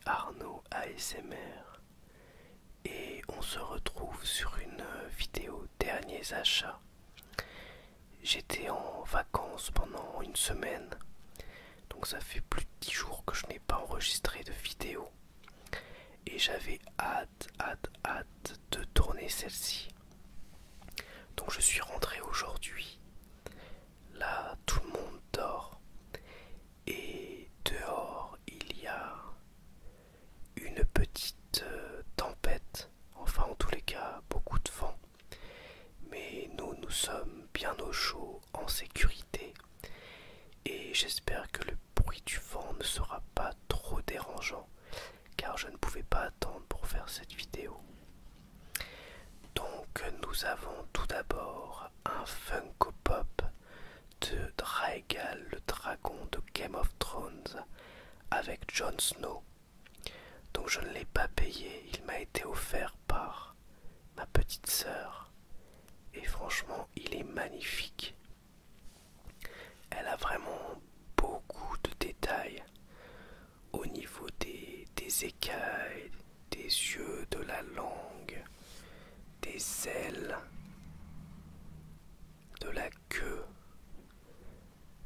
Arnaud ASMR et on se retrouve sur une vidéo derniers achats. J'étais en vacances pendant une semaine, donc ça fait plus de 10 jours que je n'ai pas enregistré de vidéo et j'avais hâte de tourner celle-ci. Donc je suis rentré aujourd'hui. Là, tout le monde dort et dehors il y a une petite tempête, enfin en tous les cas beaucoup de vent, mais nous sommes bien au chaud, en sécurité, et j'espère que le bruit du vent ne sera pas trop dérangeant, car je ne pouvais pas attendre pour faire cette vidéo. Donc nous avons tout d'abord un Funko Pop de Draegal, le dragon de Game of Thrones, avec Jon Snow. Donc je ne l'ai pas payé, il m'a été offert par ma petite sœur. Et franchement, il est magnifique. Elle a vraiment beaucoup de détails au niveau des écailles, des yeux, de la langue, des ailes, de la queue.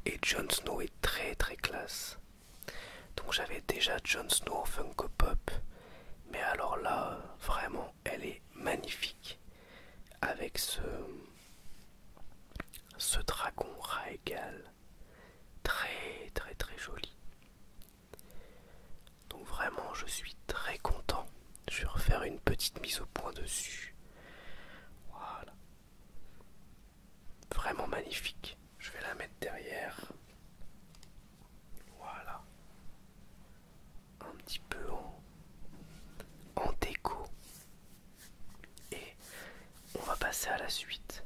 Et Jon Snow est très classe. Donc j'avais déjà Jon Snow en Funko Pop, mais alors là, vraiment, elle est magnifique. Avec ce dragon Raegal, très joli. Donc vraiment, je suis très content. Je vais refaire une petite mise au point dessus. Voilà. Vraiment magnifique. Je vais la mettre derrière. Voilà. Un petit peu en déco. Et on va passer à la suite.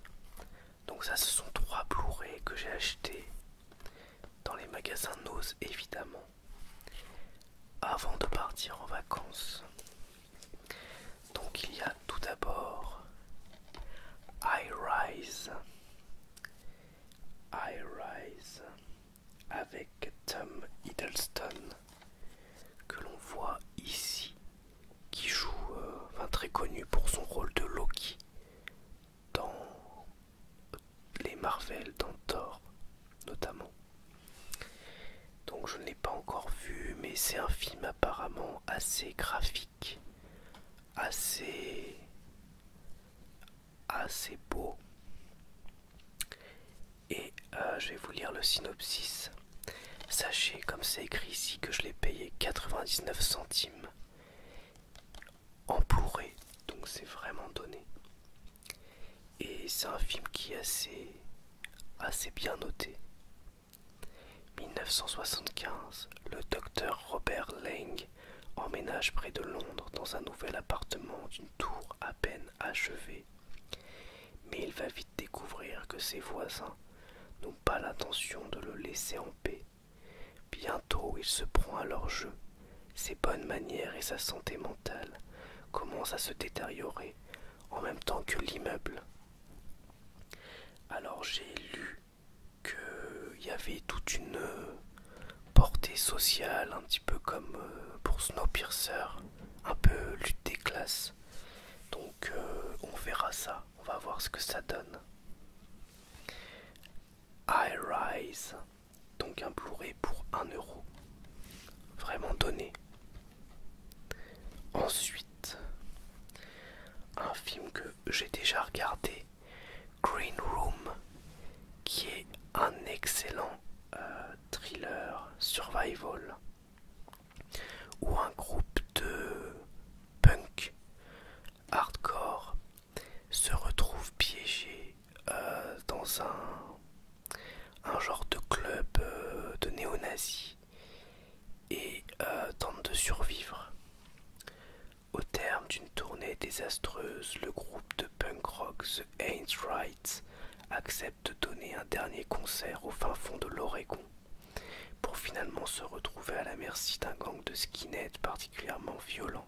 Donc ça, ce sont 3 Blu-ray que j'ai achetés dans les magasins Nose, évidemment, avant de partir en vacances. Donc il y a tout d'abord I Rise avec Tom Hiddleston, que l'on voit ici, qui joue, très connu pour son rôle de Loki dans les Marvel, dans Thor notamment. Donc je ne l'ai pas encore vu, mais c'est un film apparemment assez graphique, assez beau. Et je vais vous lire le synopsis. Sachez, comme c'est écrit ici, que je l'ai payé 99 centimes en Blu-ray, donc c'est vraiment donné. Et c'est un film qui est assez bien noté. 1975, le docteur Robert Lang emménage près de Londres dans un nouvel appartement d'une tour à peine achevée. Mais il va vite découvrir que ses voisins n'ont pas l'intention de le laisser en paix. Bientôt, il se prend à leur jeu. Ses bonnes manières et sa santé mentale commencent à se détériorer en même temps que l'immeuble. Alors j'ai lu qu'il y avait toute une portée sociale, un petit peu comme pour Snowpiercer, un peu lutte des classes. Donc on verra ça, on va voir ce que ça donne. I Rise, donc un Blu-ray pour 1 €, vraiment donné. Ensuite, un film que j'ai déjà regardé, Green Room, qui est un excellent thriller survival où un groupe de punk hardcore se retrouve piégé dans un genre de club de néo-nazis et tente de survivre. Au terme d'une tournée désastreuse, le groupe de punk rock The Ain't Right accepte de donner un dernier concert au fin fond de l'Oregon, pour finalement se retrouver à la merci d'un gang de skinheads particulièrement violent.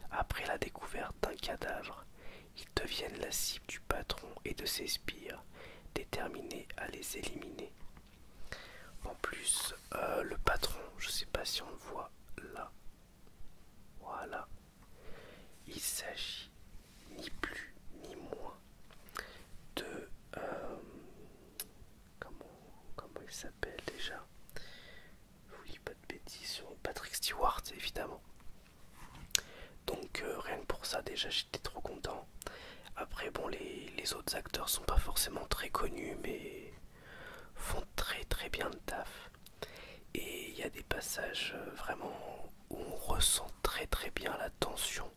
Après la découverte d'un cadavre, ils deviennent la cible du patron et de ses sbires, déterminés à les éliminer. En plus, le patron, je sais pas si on le voit là, Voilà, il s'agit ni plus ni moins de... comment il s'appelle déjà? Je vous dis pas de bêtises, sur Patrick Stewart évidemment. Donc rien que pour ça déjà j'étais trop content. Après bon, les autres acteurs sont pas forcément très connus mais font très très bien le taf. Et il y a des passages vraiment où on ressent très très bien la tension.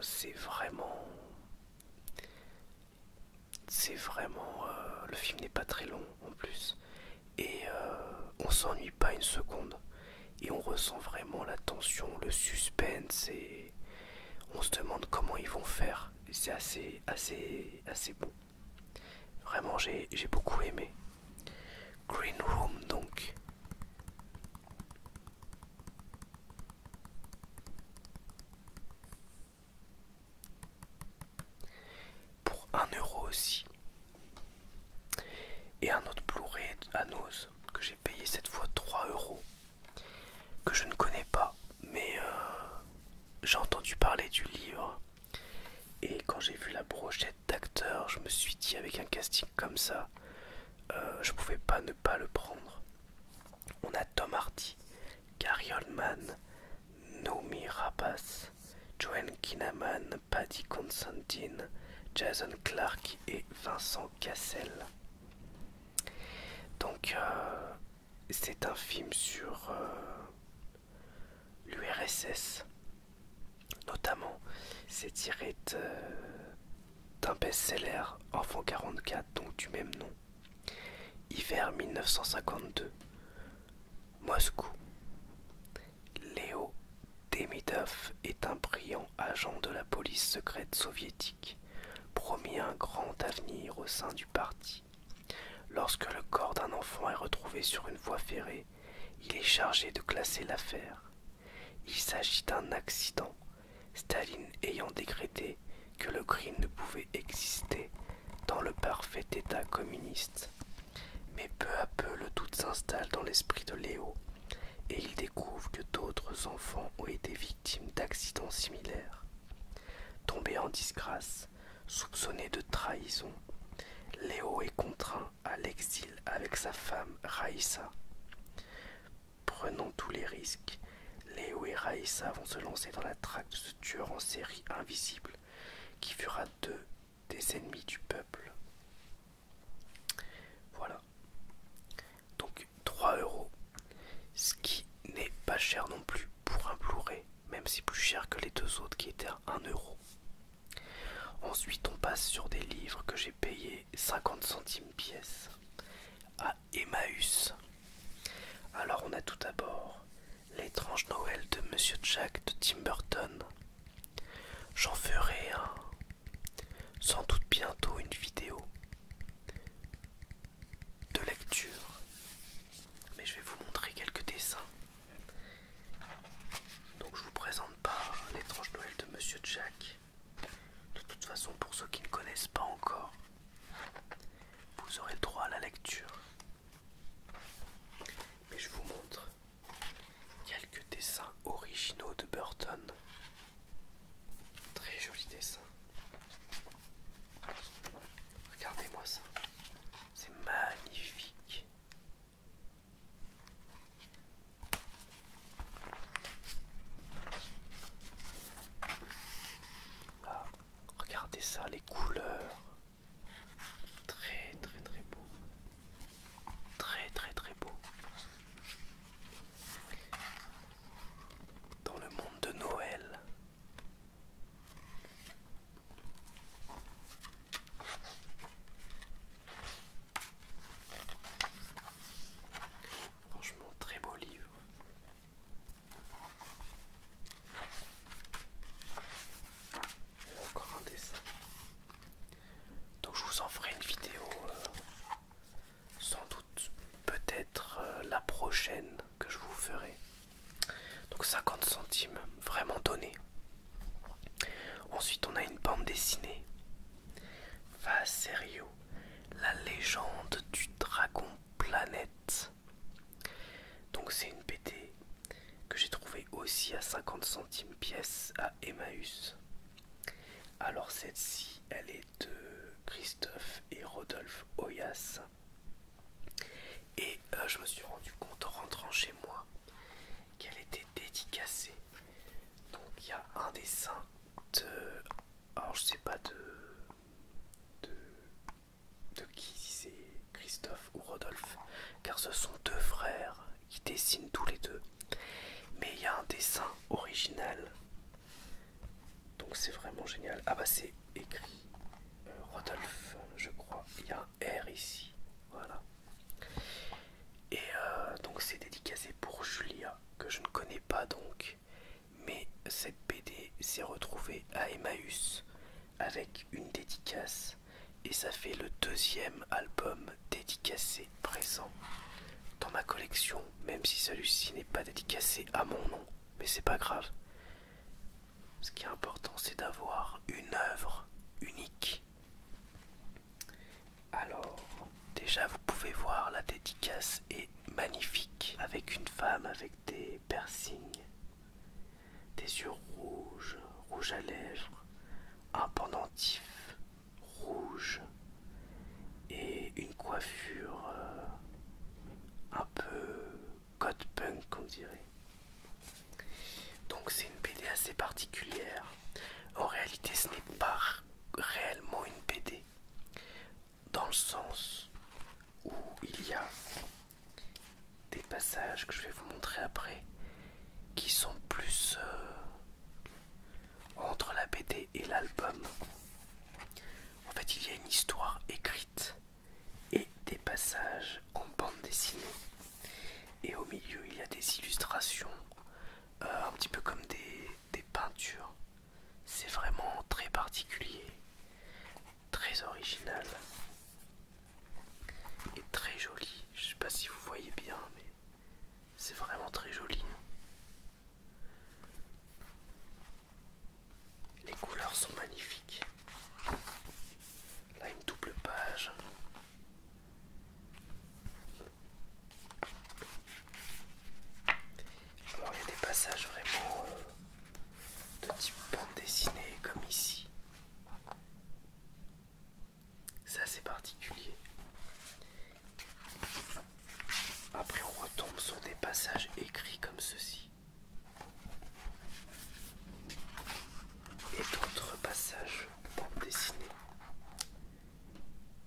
C'est vraiment... le film n'est pas très long en plus. Et on s'ennuie pas une seconde. Et on ressent vraiment la tension, le suspense et on se demande comment ils vont faire. Et c'est assez bon. Vraiment j'ai beaucoup aimé. Green Room donc. Pour 1 € aussi. Et un autre Blu-ray à Nose que j'ai payé cette fois 3 €, que je ne connais pas, mais j'ai entendu parler du livre. Et quand j'ai vu la brochette d'acteurs, je me suis dit avec un casting comme ça, je pouvais pas ne pas le prendre. On a Tom Hardy, Gary Oldman, Noomi Rapace, Joan Kinnaman, Paddy Considine, Jason Clarke et Vincent Cassel. Donc c'est un film sur l'URSS notamment. C'est tiré d'un best-seller Enfant 44, donc du même nom. Hiver 1952, Moscou. Léo Demidov est un brillant agent de la police secrète soviétique, promis un grand avenir au sein du parti. Lorsque le corps d'un enfant est retrouvé sur une voie ferrée, il est chargé de classer l'affaire. Il s'agit d'un accident, Staline ayant décrété que le crime ne pouvait exister dans le parfait état communiste. Mais peu à peu le doute s'installe dans l'esprit de Léo et il découvre que d'autres enfants ont été victimes d'accidents similaires. Tombé en disgrâce, soupçonné de trahison, Léo est contraint à l'exil avec sa femme Raïssa. Prenant tous les risques, Léo et Raïssa vont se lancer dans la traque de ce tueur en série invisible qui fera d'eux des ennemis du peuple. Voilà. Donc 3 €, ce qui n'est pas cher non plus pour un Blu-ray, même si plus cher que les deux autres qui étaient à 1 €. Ensuite on passe sur des livres que j'ai payés 50 centimes pièce à Emmaüs. Alors on a tout d'abord L'étrange Noël de Monsieur Jack de Tim Burton. J'en ferai sans doute bientôt une vidéo de lecture, mais je vais vous montrer quelques dessins. Donc je vous présente pas L'étrange Noël de Monsieur Jack. De toute façon, pour ceux qui ne connaissent pas encore, vous aurez le droit à la lecture. Mais je vous montre quelques dessins originaux de Burton. Très jolis dessins. Regardez-moi ça. C'est magnifique. Ah, regardez ça, les couleurs. Très très très beau. Très très très beau. Dans le monde de Noël, à Emmaüs. Alors celle-ci, elle est de Christophe et Rodolphe Oyas. Et je me suis rendu compte en rentrant chez moi qu'elle était dédicacée. Donc il y a un dessin de... Alors je sais pas de qui, si c'est Christophe ou Rodolphe, car ce sont deux frères qui dessinent tous les deux. Mais il y a un dessin original. Donc c'est vraiment génial. Ah bah c'est écrit Rodolphe, je crois. Il y a un R ici. Voilà. Et donc c'est dédicacé pour Julia, que je ne connais pas donc. Mais cette BD s'est retrouvée à Emmaüs avec une dédicace. Et ça fait le deuxième album dédicacé présent dans ma collection, même si celui-ci n'est pas dédicacé à mon nom. Mais c'est pas grave. Ce qui est important, c'est d'avoir une œuvre unique. Alors, déjà vous pouvez voir, la dédicace est magnifique, avec une femme avec des piercings, des yeux rouges, rouge à lèvres, un pendentif rouge et une coiffure un peu god punk, on dirait. Donc c'est une BD assez particulière. En réalité, ce n'est pas réellement une BD, dans le sens où il y a des passages que je vais vous montrer après qui sont plus entre la BD et l'album. En fait, il y a une histoire écrite et des passages en bande dessinée. Et au milieu, il y a des illustrations, un petit peu comme des peintures. C'est vraiment très particulier, très original et très joli. Je sais pas si vous voyez bien, mais c'est vraiment très joli. Les couleurs sont magnifiques. Là, une double page. Alors, il y a des passages vraiment de type bande dessinée, comme ici. C'est assez particulier. Après, on retombe sur des passages écrits comme ceci. Et d'autres passages bande dessinée.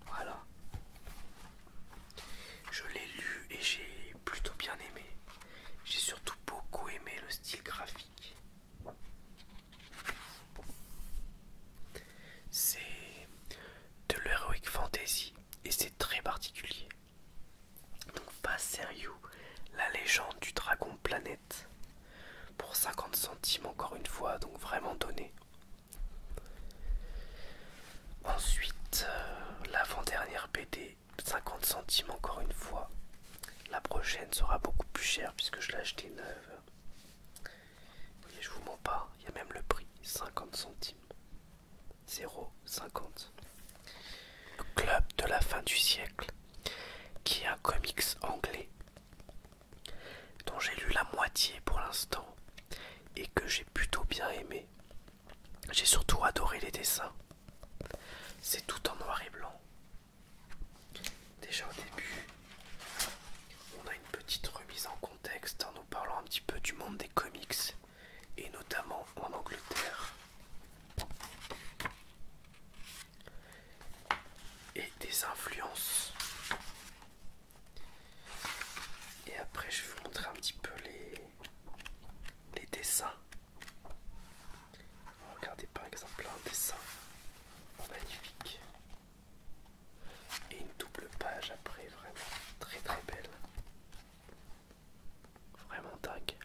Voilà. Je l'ai lu et j'ai plutôt bien aimé. J'ai surtout beaucoup aimé le style graphique. C'est de l'heroic fantasy et c'est très particulier. Donc pas sérieux, la légende du dragon planète. Pour 50 centimes encore une fois, donc vraiment donné. Ensuite, l'avant-dernière BD, 50 centimes encore une fois. La prochaine sera beaucoup plus chère puisque je l'ai achetée neuve. Et je vous mens pas, il y a même le prix, 50 centimes. 0,50. Le Club de la fin du siècle, qui est un comics anglais dont j'ai lu la moitié pour l'instant et que j'ai plutôt bien aimé. J'ai surtout adoré les dessins. C'est tout en noir et blanc. Déjà au début, on a une petite remise en contexte en nous parlant un petit peu du monde des comics et notamment en Angleterre. Et des influences. Et après je vais vous montrer un petit peu les dessins. Regardez par exemple un dessin magnifique. Et une double page après, vraiment très très belle. Vraiment dingue.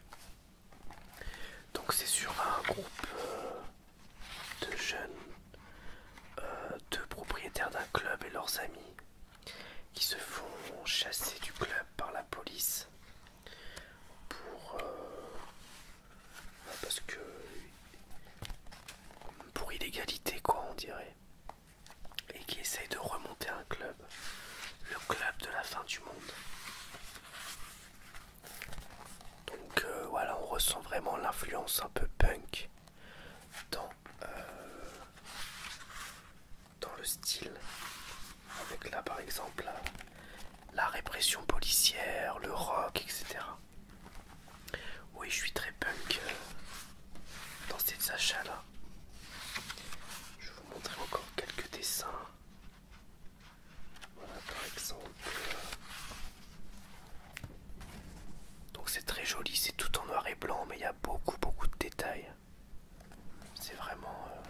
Donc c'est sur un groupe de jeunes, deux propriétaires d'un club et leurs amis qui se font chasser du club par la police parce que pour illégalité quoi on dirait, et qui essayent de remonter un club, le club de la fin du monde. Donc voilà, on ressent vraiment l'influence un peu punk pression policière, le rock, etc. Oui, je suis très punk dans ces achats-là. Je vais vous montrer encore quelques dessins. Voilà, par exemple. Donc c'est très joli, c'est tout en noir et blanc, mais il y a beaucoup de détails. C'est vraiment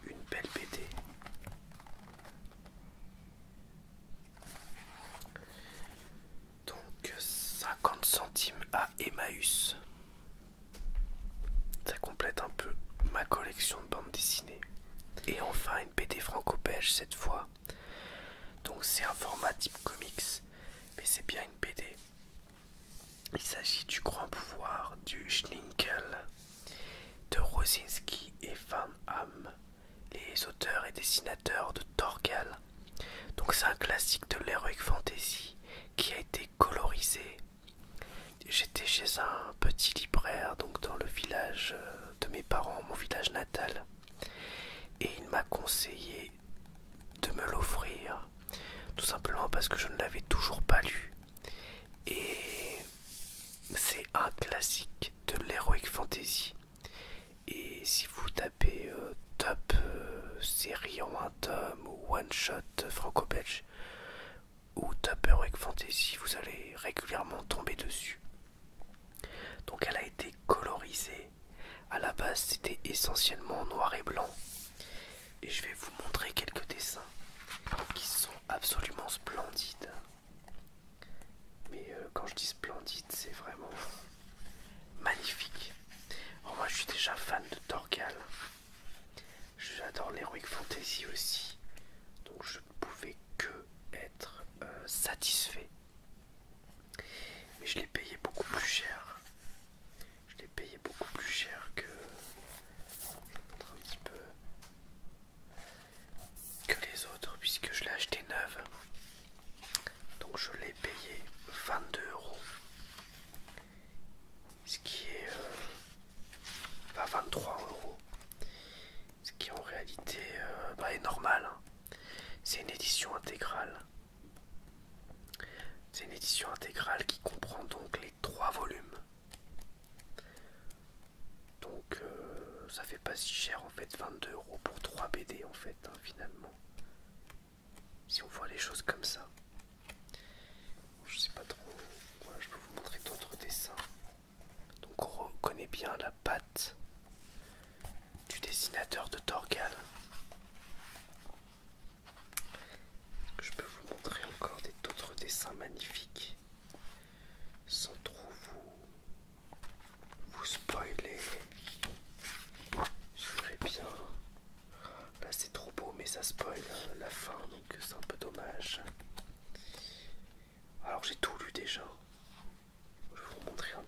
une belle BD. Donc 50 centimes à Emmaüs. Ça complète un peu ma collection de bandes dessinées. Et enfin une BD franco-belge cette fois. Donc c'est un format type comics, mais c'est bien une BD. Il s'agit du Grand Pouvoir du Schlinkel de Rosinski et Van Hamme, les auteurs et dessinateurs de Torgal. Donc c'est un classique de l'heroic fantasy qui a été colorisé. J'étais chez un petit libraire, donc dans le village de mes parents, mon village natal, et il m'a conseillé de me l'offrir, tout simplement parce que je ne l'avais toujours pas lu. Et c'est un classique de l'heroic fantasy. Et si vous tapez top série en un tome ou one shot franco-belge ou top heroic fantasy, vous allez régulièrement tomber dessus. Donc elle a été colorisée. À la base c'était essentiellement noir et blanc. Et je vais vous montrer quelques dessins qui sont absolument splendides. Mais quand je dis splendide, c'est vraiment magnifique. Alors moi je suis déjà fan de Torgal. J'adore l'heroic fantasy aussi. Donc je ne pouvais que être satisfait. Mais je l'ai payé beaucoup plus cher. Je l'ai payé beaucoup plus cher que... Je vous montre un petit peu... que les autres, puisque je l'ai acheté neuve. Donc je l'ai payé 22 €. Ce qui est... enfin 23 €. Ce qui en réalité est normal. Hein. C'est une édition intégrale. C'est une édition intégrale qui comprend donc les 3 volumes. Donc ça fait pas si cher en fait, 22 € pour 3 BD en fait, hein, finalement. Si on voit les choses comme ça. Je sais pas trop. Voilà, je peux vous montrer d'autres dessins. Donc on reconnaît bien la patte du dessinateur de Torgal. Je peux vous montrer encore d'autres dessins magnifiques sans trop vous spoiler. J'aimerais bien. Là c'est trop beau mais ça spoil la fin donc c'est un peu dommage. Alors j'ai tout lu déjà. Je vais vous montrer un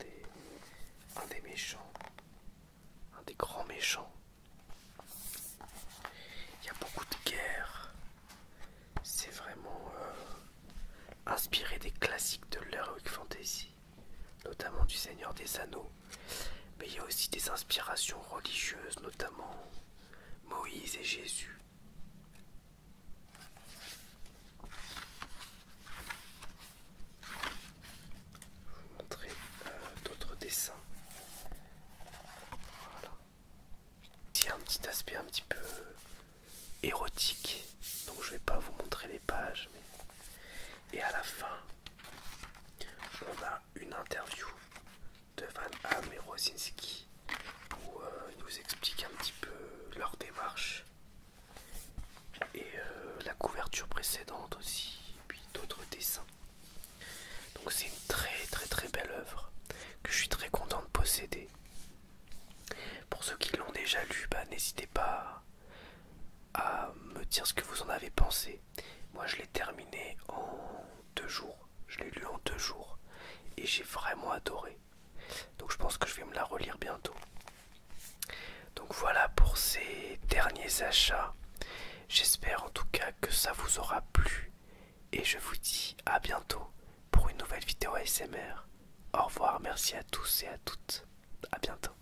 des méchants. Un des grands méchants. Il y a beaucoup de guerres. C'est vraiment inspiré des classiques de l'heroic fantasy, notamment du Seigneur des Anneaux. Mais il y a aussi des inspirations religieuses, notamment Moïse et Jésus. Je vais vous montrer d'autres dessins. Voilà. Il y a un petit aspect un petit peu érotique, donc je vais pas vous montrer les pages. Et à la fin, on a une interview de Van Hamme et Rosinski où ils nous expliquent un petit peu leur démarche et la couverture précédente aussi, et puis d'autres dessins. Donc c'est une très belle œuvre que je suis très content de posséder. Pour ceux qui l'ont déjà lu, n'hésitez pas à me dire ce que vous en avez pensé. Moi je l'ai terminé en 2 jours. Je l'ai lu en 2 jours et j'ai vraiment adoré. Donc je pense que je vais me la relire bientôt. Donc voilà pour ces derniers achats. J'espère en tout cas que ça vous aura plu. Et je vous dis à bientôt pour une nouvelle vidéo ASMR. Au revoir, merci à tous et à toutes. À bientôt.